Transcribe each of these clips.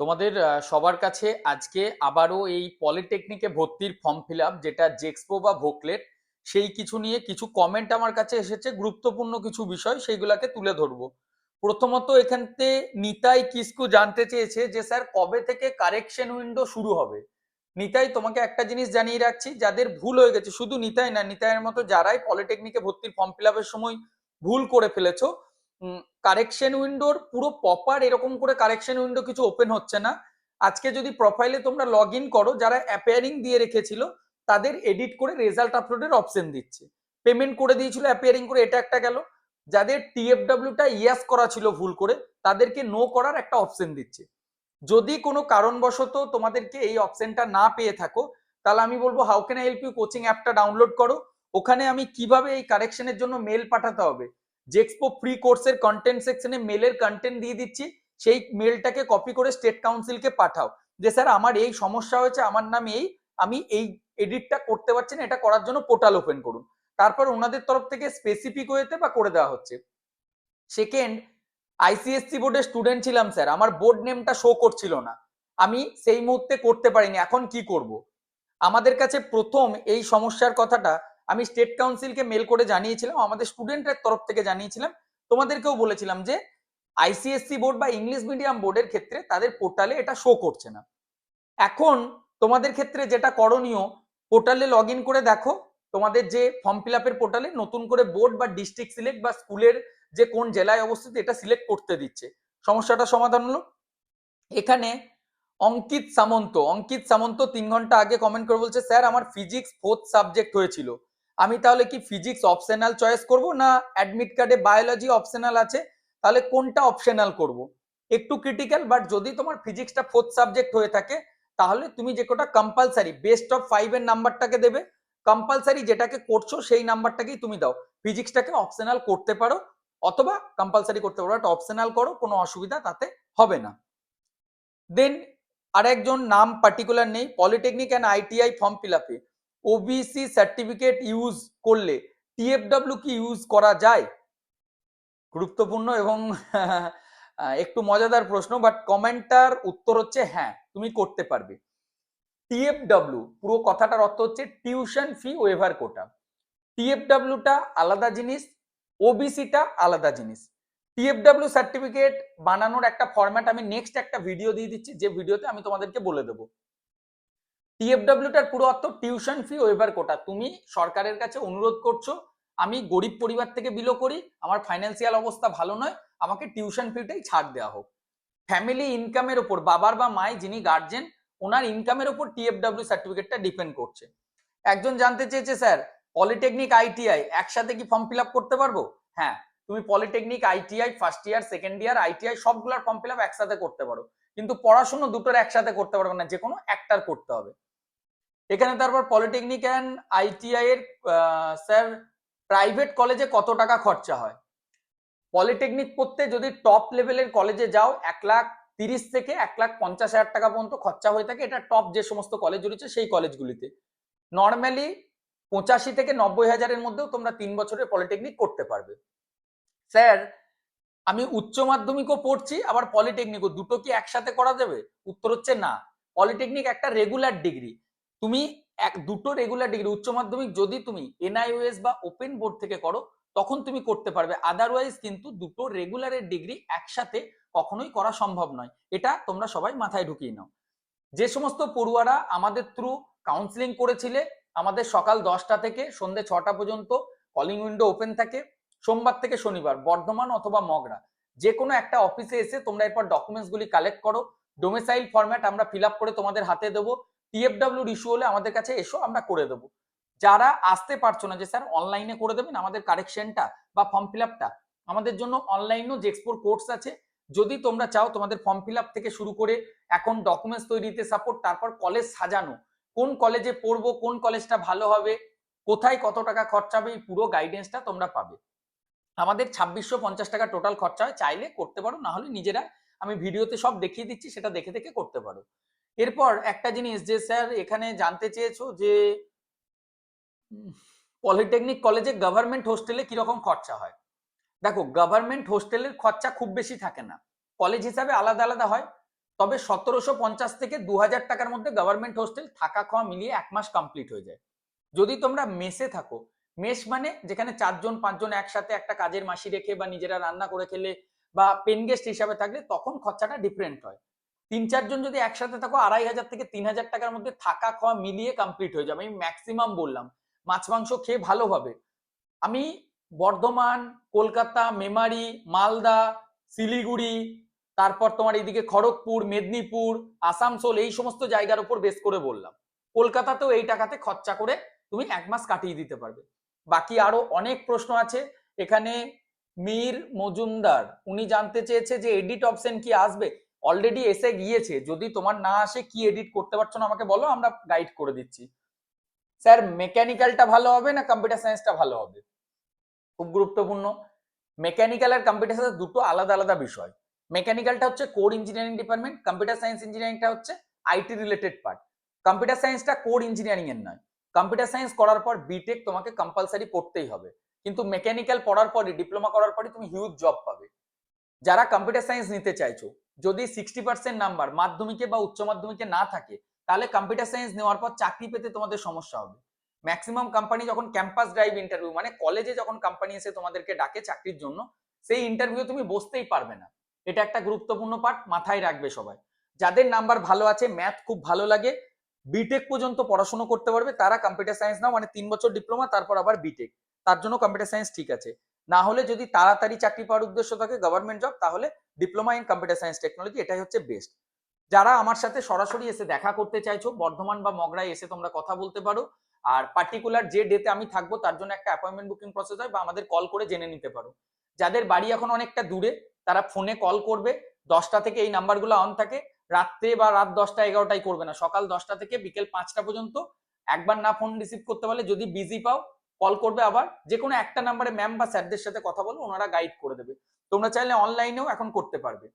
তোমাদের সবার কাছে আজকে আবারও এই পলিটেকনিকে ভর্তির ফর্ম ফিল আপ, যেটা জেক্সপো বা ভোকলেট, সেই কিছু নিয়ে কিছু কমেন্ট আমার কাছে এসেছে। গুরুত্বপূর্ণ কিছু বিষয় সেইগুলাকে তুলে ধরবো। প্রথমত এখানতে নিতাই কিসকু জানতে চেয়েছে যে স্যার কবে থেকে কারেকশন উইন্ডো শুরু হবে। নিতাই, তোমাকে একটা জিনিস জানিয়ে রাখছি, যাদের ভুল হয়ে গেছে, শুধু নিতাই না, নিতাইয়ের মতো যারাই পলিটেকনিকে ভর্তির ফর্ম ফিল আপের সময় ভুল করে ফেলেছো, কারেকশন উইন্ডোর পুরো প্রপার এরকম করে কারেকশন উইন্ডো কিছু ওপেন হচ্ছে না। আজকে যদি প্রোফাইলে তোমরা লগ ইন করো, যারা অ্যাপিয়ারিং দিয়ে রেখেছিল তাদের এডিট করে রেজাল্ট আপলোডের অপশন দিচ্ছে। পেমেন্ট করে দিয়েছিল অ্যাপিয়ারিং করে, এটা একটা গেল। যাদের টিএফডব্লিউটা ইয়াস করা ছিল ভুল করে, তাদেরকে নো করার একটা অপশন দিচ্ছে। যদি কোনো কারণবশত তোমাদেরকে এই অপশনটা না পেয়ে থাকো, তাহলে আমি বলবো how can I help you coaching অ্যাপটা ডাউনলোড করো। ওখানে আমি কিভাবে এই কারেকশনের জন্য মেল পাঠাতে হবে, জেক্সপো ফ্রি কোর্সের কন্টেন্ট সেকশনে মেলের কন্টেন্ট দিয়ে দিচ্ছি। সেই মেলটাকে কপি করে স্টেট কাউন্সিলকে পাঠাও যে স্যার আমার এই সমস্যা হয়েছে, আমার নাম এই, আমি এই এডিটটা করতে পারছি না, এটা করার জন্য পোর্টাল ওপেন করুন। তারপর ওনাদের তরফ থেকে স্পেসিফিক ওয়েতে বা করে দেওয়া হচ্ছে। সেকেন্ড, আইসিএসসি বোর্ডের স্টুডেন্ট ছিলাম স্যার, আমার বোর্ড নেমটা শো করছিল না, আমি সেই মুহূর্তে করতে পারিনি, এখন কি করব? আমাদের কাছে প্রথম এই সমস্যার কথাটা আমি স্টেট কাউন্সিলকে মেল করে জানিয়েছিলাম, আমাদের স্টুডেন্টের তরফ থেকে জানিয়েছিলাম, তোমাদেরকেও বলেছিলাম যে আইসিএসসি বোর্ড বা ইংলিশ মিডিয়াম বোর্ডের ক্ষেত্রে তাদের পোর্টালে এটা শো করছে না। এখন তোমাদের ক্ষেত্রে যেটা করণীয়, পোর্টালে লগ ইন করে দেখো, তোমাদের যে ফর্ম ফিল আপের পোর্টালে নতুন করে বোর্ড বা ডিস্ট্রিক্ট সিলেক্ট বা স্কুলের যে কোন জেলায় অবস্থিত এটা সিলেক্ট করতে দিচ্ছে। সমস্যাটা সমাধান হলো। এখানে অঙ্কিত সামন্ত 3 ঘন্টা আগে কমেন্ট করে বলছে স্যার আমার ফিজিক্স 4th সাবজেক্ট হয়েছিল, আমি তাহলে কি ফিজিক্স অপশনাল চয়েস করব, না অ্যাডমিট কার্ডে বায়োলজি অপশনাল আছে, তাহলে কোনটা অপশনাল করব? একটু ক্রিটিক্যাল, বাট যদি তোমার ফিজিক্সটা 4th সাবজেক্ট হয়ে থাকে, তাহলে তুমি যে কোটা কম্পালসারি বেস্ট অফ 5 এর নাম্বারটাকে দেবে। কম্পালসারি যেটাকে করছো সেই নাম্বারটাকেই তুমি দাও। ফিজিক্সটাকে অপশনাল করতে পারো অথবা কম্পালসারি করতে পারো, বাট অপশনাল করো, কোনো অসুবিধা তাতে হবে না। দেন আরেকজন নাম পার্টিকুলার নেই, polytechnic and ITI form fill আপে ওবিসি সার্টিফিকেট ইউজ করলে টিএফডব্লিউ কি ইউজ করা যায়? গুরুত্বপূর্ণ এবং একটু মজাদার প্রশ্ন, বাট কমেন্টটার উত্তর হচ্ছে হ্যাঁ, তুমি করতে পারবে। টিএফডব্লিউ পুরো কথাটার অর্থ হচ্ছে টিউশন ফি ওয়েভার কোটা। টিএফডব্লিউটা আলাদা জিনিস, ওবিসিটা আলাদা জিনিস। টিএফডব্লিউ সার্টিফিকেট বানানোর একটা ফরম্যাট আমি নেক্সট একটা ভিডিও দিয়ে দিচ্ছি, যে ভিডিওতে আমি তোমাদেরকে বলে দেবো। টিএফডব্লিউটার পুরো অর্থ টিউশন ফি ওয়েভার কোটা। তুমি সরকারের কাছে অনুরোধ করছো, আমি গরিব পরিবার থেকে বিলো করি, আমার ফাইন্যান্সিয়াল অবস্থা ভালো নয়, আমাকে টিউশন ফিটাই ছাড় দেওয়া হোক। ফ্যামিলি ইনকামের উপর, বাবার বা মাই যিনি গার্জেন, ওনার ইনকামের উপর টিএফডব্লিউ সার্টিফিকেটটা ডিপেন্ড করছে। একজন জানতে চেয়েছে স্যার পলিটেকনিক আইটিআই একসাথে কি ফর্ম ফিল আপ করতে পারবো? হ্যাঁ, তুমি polytechnic ITI first year second year ITI সবগুলোর ফর্ম ফিল আপ একসাথে করতে পারো, কিন্তু পড়াশোনা দুটোর একসাথে করতে পারবে না, যে কোনো একটার করতে হবে। এখানে তারপর পলিটেকনিক অ্যান্ড আইটিআই এর স্যার প্রাইভেট কলেজে কত টাকা খরচা হয়? পলিটেকনিক পড়তে যদি টপ লেভেলের কলেজে যাও 1,30,000 থেকে 1,50,000 টাকা পর্যন্ত খরচা হয়ে থাকে, এটা টপ যে সমস্ত কলেজ রয়েছে সেই কলেজগুলিতে। নর্মালি 85 থেকে 90,000-এর মধ্যেও তোমরা 3 বছরের পলিটেকনিক করতে পারবে। স্যার আমি উচ্চ মাধ্যমিকও পড়ছি আবার পলিটেকনিকও, দুটো কি একসাথে করা যাবে? উত্তর হচ্ছে না। পলিটেকনিক একটা রেগুলার ডিগ্রি, তুমি দুটো রেগুলার ডিগ্রি, উচ্চ মাধ্যমিক যদি তুমি এনআইওএস বা ওপেন বোর্ড থেকে করো তখন তুমি করতে পারবে, আদারওয়াইজ কিন্তু দুটো রেগুলারের ডিগ্রি একসাথে কখনোই করা সম্ভব নয়, এটা তোমরা সবাই মাথায় ঢুকিয়ে নাও। যে সমস্ত পড়ুয়ারা আমাদের থ্রু কাউন্সিলিং করেছিলে, আমাদের সকাল 10টা থেকে সন্ধ্যে 6টা পর্যন্ত কলিং উইন্ডো ওপেন থাকে, সোমবার থেকে শনিবার বর্ধমান অথবা মগরা যে কোনো একটা অফিসে এসে তোমরা এরপর ডকুমেন্টস গুলি কালেক্ট করো, ডোমিসাইল ফরম্যাট আমরা ফিল আপ করে তোমাদের হাতে দেবো, টিএফডব্লিউ ইস্যু হলে আমাদের কাছে এসো, আমরা করে দেবো। যারা আসতে পারছো না যে স্যার অনলাইনে করে দেবেন আমাদের কারেকশনটা বা ফর্ম ফিল আপটা, আমাদের জন্য অনলাইনও জেক্সপোর কোর্স আছে। যদি তোমরা চাও তোমাদের ফর্ম ফিল আপ থেকে শুরু করে এখন ডকুমেন্টস তৈরিতে সাপোর্ট, তারপর কলেজ সাজানো, কোন কলেজে পড়বো, কোন কলেজটা ভালো হবে, কোথায় কত টাকা খরচা হবে, এই পুরো গাইডেন্সটা তোমরা পাবে। আমাদের 2650 টাকা টোটাল খরচা হয়, চাইলে করতে পারো, না হলে নিজেরা আমি ভিডিওতে সব দেখিয়ে দিচ্ছি, সেটা দেখে দেখে করতে পারো। এরপর একটা জিনিস যে স্যার এখানে জানতে চেয়েছো যে পলিটেকনিক কলেজে গভর্নমেন্ট হোস্টেলে কিরকম খরচা হয়। দেখো গভর্নমেন্ট হোস্টেলের খরচা খুব বেশি থাকে না, কলেজ হিসাবে আলাদা আলাদা হয়। তবে 1750 থেকে 2000 টাকার মধ্যে গভর্নমেন্ট হোস্টেল থাকা খাওয়া মিলিয়ে 1 মাস কমপ্লিট হয়ে যায়। যদি তোমরা মেসে থাকো, মেস মানে যেখানে 4 জন 5 জন একসাথে একটা কাজের মাসি রেখে বা নিজেরা রান্না করে খেলে বা পেন গেস্ট হিসাবে থাকলে তখন খরচাটা ডিফারেন্ট হয়। 3-4 জন যদি একসাথে থাকো 2500 থেকে 3000 টাকার মধ্যে থাকা খাওয়া মিলিয়ে কমপ্লিট হয়ে যাবে। আমি ম্যাক্সিমাম বললাম, মাছ মাংস খেয়ে ভালো হবে। আমি বর্ধমান, কলকাতা, মেমারি, মালদা, শিলিগুড়ি, তারপর তোমার এইদিকে খড়গপুর, মেদিনীপুর, আসানসোল এই সমস্ত জায়গার উপর বেস করে বললাম। কলকাতাতেও এই টাকাতে খরচা করে তুমি 1 মাস কাটিয়ে দিতে পারবে। বাকি আরো অনেক প্রশ্ন আছে এখানে। মীর মজুমদার উনি জানতে চেয়েছে যে এডিট অপশন কি আসবে। অলরেডি এসে গিয়েছে, যদি তোমার না আসে কি এডিট করতে পারছো না আমাকে বলো, আমরা গাইড করে দিচ্ছি। স্যার মেকানিক্যালটা ভালো হবে না কম্পিউটার সায়েন্সটা ভালো হবে? খুব গুরুত্বপূর্ণ। মেকানিক্যাল আর কম্পিউটার সায়েন্স দুটো আলাদা আলাদা বিষয়। মেকানিক্যালটা হচ্ছে core engineering department, computer science ইঞ্জিনিয়ারিংটা হচ্ছে আইটি রিলেটেড পার্ট। কম্পিউটার সায়েন্সটা কোর ইঞ্জিনিয়ারিং এর নয়। কম্পিউটার সায়েন্স করার পর বিটেক তোমাকে কম্পালসারি পড়তেই হবে, কিন্তু মেকানিক্যাল পড়ার পরই ডিপ্লোমা করার পরই তুমি হিউজ জব পাবে। যারা কম্পিউটার সায়েন্স নিতে চাইছো, যদি 60% নাম্বার মাধ্যমিকে বা উচ্চ মাধ্যমিকে না থাকে, তাহলে কম্পিউটার সায়েন্স নেওয়ার পর চাকরি পেতে তোমাদের সমস্যা হবে। ম্যাক্সিমাম কোম্পানি যখন ক্যাম্পাস ড্রাইভ ইন্টারভিউ মানে কলেজে যখন কোম্পানি এসে তোমাদেরকে ডাকে চাকরির জন্য, সেই ইন্টারভিউ তুমি বসতেই পারবে না। এটা একটা গুরুত্বপূর্ণ পার্ট, মাথায় রাখবে সবাই। যাদের নাম্বার ভালো আছে, ম্যাথ খুব ভালো লাগে, বিটেক পর্যন্ত পড়াশোনা করতে পারবে, তারা কম্পিউটার সায়েন্স নাও, মানে 3 বছর ডিপ্লোমা তারপর আবার বিটেক, তার জন্য কম্পিউটার সায়েন্স ঠিক আছে। না হলে যদি তাড়াতাড়ি চাকরি পাওয়ার উদ্দেশ্য থাকে গভর্নমেন্ট জব, তাহলে diploma in computer science technology এটাই হচ্ছে বেস্ট। যারা আমার সাথে সরাসরি এসে দেখা করতে চাইছো, বর্ধমান বা মগরায় এসে তোমরা কথা বলতে পারো। আর পার্টিকুলার যে ডেতে আমি থাকবো তার জন্য একটা অ্যাপয়েন্টমেন্ট বুকিং প্রসেস হয়, বা আমাদের কল করে জেনে নিতে পারো। যাদের বাড়ি এখন অনেকটা দূরে, তারা ফোনে কল করবে। 10টা থেকে এই নাম্বারগুলো অন থাকে। রাত্রে বা রাত 10টা 11টায় করবে না, সকাল 10টা থেকে বিকেল 5টা পর্যন্ত। একবার না ফোন রিসিভ করতে পারলে, যদি বিজি পাও, কল করবে আবার। যে কোনো একটা নাম্বারে ম্যাম বা স্যারদের সাথে কথা বলো, ওনারা গাইড করে দেবে। তোমরা চাইলে অনলাইনেও এখন করতে পারবে।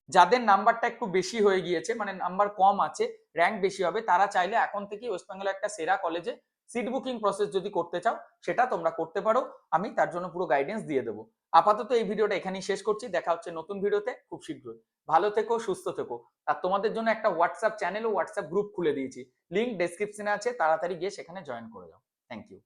যাদের নাম্বারটা একটু বেশি হয়ে গিয়েছে, মানে নাম্বার কম আছে, র্যাঙ্ক বেশি হবে, তারা চাইলে এখন থেকে ওয়েস্ট বেঙ্গলের একটা সেরা কলেজে সিট বুকিং প্রসেস যদি করতে চাও, সেটা তোমরা করতে পারো। আমি তার জন্য পুরো গাইডেন্স দিয়ে দেবো। আপাতত এই ভিডিওটা এখানেই শেষ করছি, দেখা হচ্ছে নতুন ভিডিওতে খুব শীঘ্রই। ভালো থেকো, সুস্থ থেকো। আর তোমাদের জন্য একটা হোয়াটসঅ্যাপ চ্যানেল ও হোয়াটসঅ্যাপ গ্রুপ খুলে দিয়েছি, লিঙ্ক ডেসক্রিপশনে আছে, তাড়াতাড়ি গিয়ে সেখানে জয়েন করে যাও। Thank you.